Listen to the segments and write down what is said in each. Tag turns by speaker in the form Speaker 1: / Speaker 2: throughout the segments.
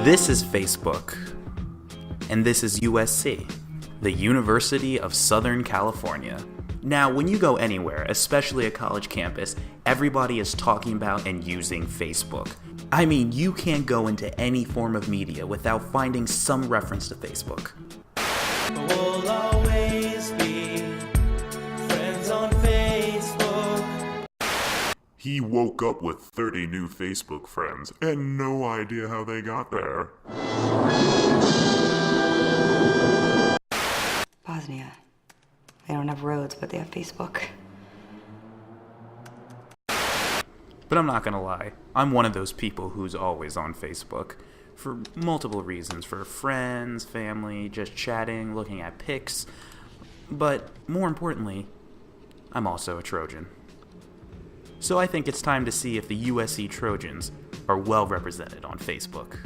Speaker 1: This is Facebook, and this is USC, the University of Southern California. Now, when you go anywhere, especially a college campus, everybody is talking about and using Facebook. I mean, you can't go into any form of media without finding some reference to Facebook.
Speaker 2: We'll always be friends on Facebook.
Speaker 3: He woke up with 30 new Facebook friends and no idea how they got there.
Speaker 4: Bosnia. They don't have roads, but they have Facebook.
Speaker 1: But I'm not gonna lie, I'm one of those people who's always on Facebook. For multiple reasons, for friends, family, just chatting, looking at pics. But more importantly, I'm also a Trojan. So I think it's time to see if the USC Trojans are well represented on Facebook.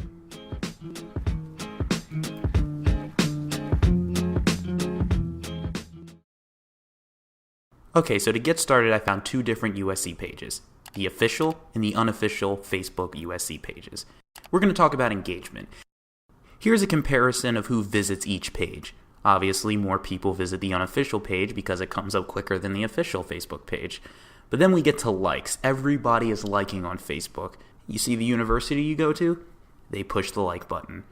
Speaker 1: Okay, so to get started, I found two different USC pages, the official and the unofficial Facebook USC pages. We're going to talk about engagement. Here's a comparison of who visits each page. Obviously, more people visit the unofficial page because it comes up quicker than the official Facebook page. But then we get to likes. Everybody is liking on Facebook. You see the university you go to? They push the like button.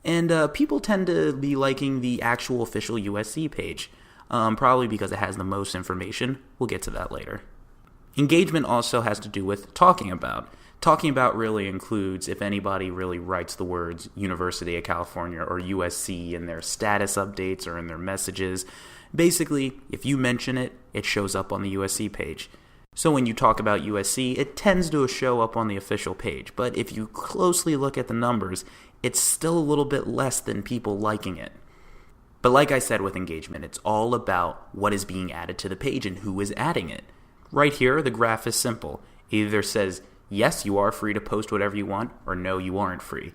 Speaker 1: And people tend to be liking the actual official USC page. Probably because it has the most information. We'll get to that later. Engagement also has to do with talking about. Talking about really includes if anybody really writes the words University of California or USC in their status updates or in their messages. Basically, if you mention it, it shows up on the USC page. So when you talk about USC, it tends to show up on the official page. But if you closely look at the numbers, it's still a little bit less than people liking it. But like I said with engagement, it's all about what is being added to the page and who is adding it. Right here, the graph is simple. It either says, yes, you are free to post whatever you want, or no, you aren't free.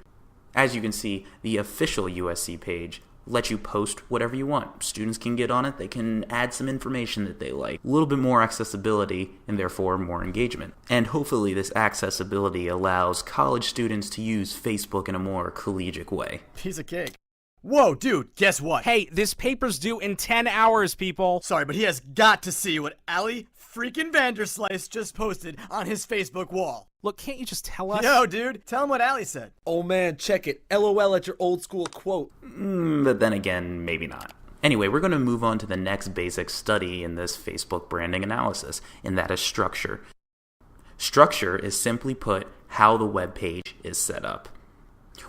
Speaker 1: As you can see, the official USC page lets you post whatever you want. Students can get on it, they can add some information that they like. A little bit more accessibility, and therefore more engagement. And hopefully this accessibility allows college students to use Facebook in a more collegiate way.
Speaker 5: Piece of cake. Whoa, dude, guess what?
Speaker 6: Hey, this paper's due in 10 hours, people.
Speaker 5: Sorry, but he has got to see what Ali freaking Vanderslice just posted on his Facebook wall.
Speaker 6: Look, can't you just tell us?
Speaker 5: No, dude, tell him what Ali said.
Speaker 7: Oh man, check it. LOL at your old school quote.
Speaker 1: But then again, maybe not. Anyway, we're going to move on to the next basic study in this Facebook branding analysis, and that is structure. Structure is simply put how the web page is set up.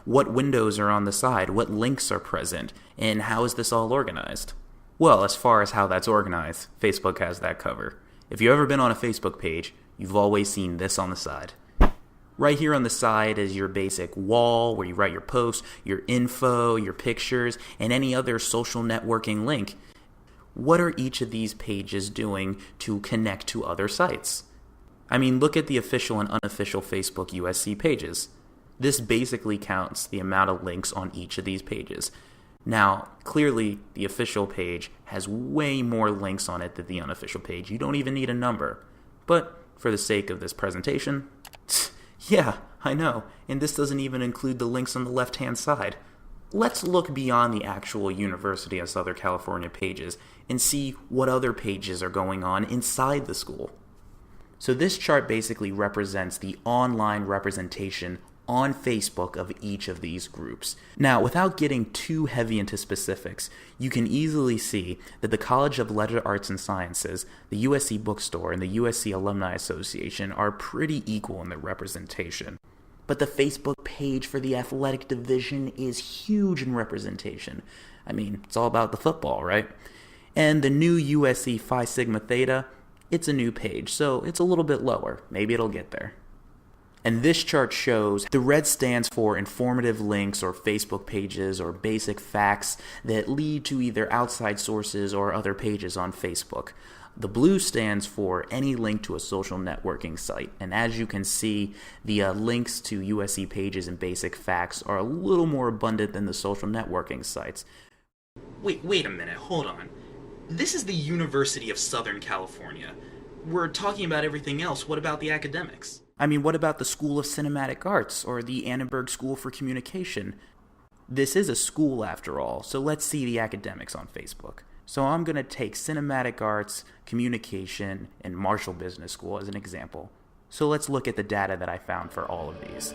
Speaker 1: What windows are on the side, what links are present, and how is this all organized? Well, as far as how that's organized, Facebook has that covered. If you've ever been on a Facebook page, you've always seen this on the side. Right here on the side is your basic wall where you write your posts, your info, your pictures, and any other social networking link. What are each of these pages doing to connect to other sites? I mean, look at the official and unofficial Facebook USC pages. This basically counts the amount of links on each of these pages. Now, clearly, the official page has way more links on it than the unofficial page. You don't even need a number. But for the sake of this presentation, yeah, I know, and this doesn't even include the links on the left-hand side. Let's look beyond the actual University of Southern California pages and see what other pages are going on inside the school. So this chart basically represents the online representation on Facebook of each of these groups. Now, without getting too heavy into specifics, you can easily see that the College of Letters, Arts, and Sciences, the USC Bookstore, and the USC Alumni Association are pretty equal in their representation. But the Facebook page for the athletic division is huge in representation. I mean, it's all about the football, right? And the new USC Phi Sigma Theta, it's a new page, so it's a little bit lower. Maybe it'll get there. And this chart shows the red stands for informative links or Facebook pages or basic facts that lead to either outside sources or other pages on Facebook. The blue stands for any link to a social networking site. And as you can see, the links to USC pages and basic facts are a little more abundant than the social networking sites. Wait a minute, hold on. This is the University of Southern California. we're talking about everything else. What about the academics? I mean, what about the School of Cinematic Arts or the Annenberg School for Communication? This is a school after all, so let's see the academics on Facebook. So I'm going to take Cinematic Arts, Communication, and Marshall Business School as an example. So let's look at the data that I found for all of these.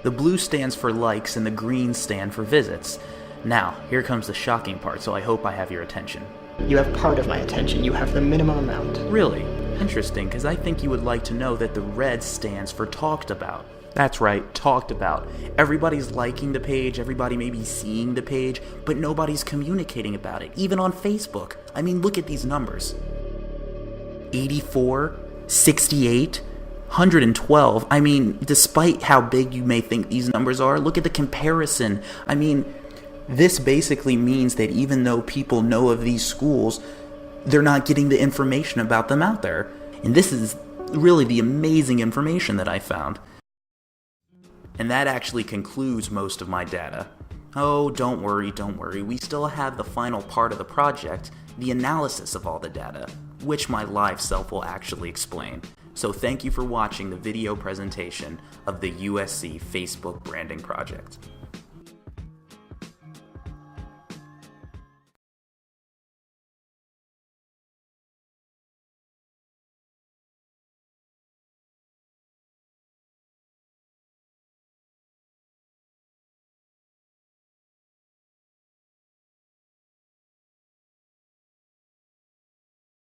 Speaker 1: The blue stands for likes and the green stand for visits. Now, here comes the shocking part, so I hope I have your attention.
Speaker 8: You have part of my attention. You have the minimum amount.
Speaker 1: Really? Interesting, because I think you would like to know that the red stands for talked about. That's right, talked about. Everybody's liking the page, everybody may be seeing the page, but nobody's communicating about it, even on Facebook. I mean, look at these numbers. 84, 68, 112. I mean, despite how big you may think these numbers are, look at the comparison. I mean, this basically means that even though people know of these schools, they're not getting the information about them out there. And this is really the amazing information that I found. And that actually concludes most of my data. Oh, don't worry. We still have the final part of the project, the analysis of all the data, which my live self will actually explain. So thank you for watching the video presentation of the USC Facebook branding project.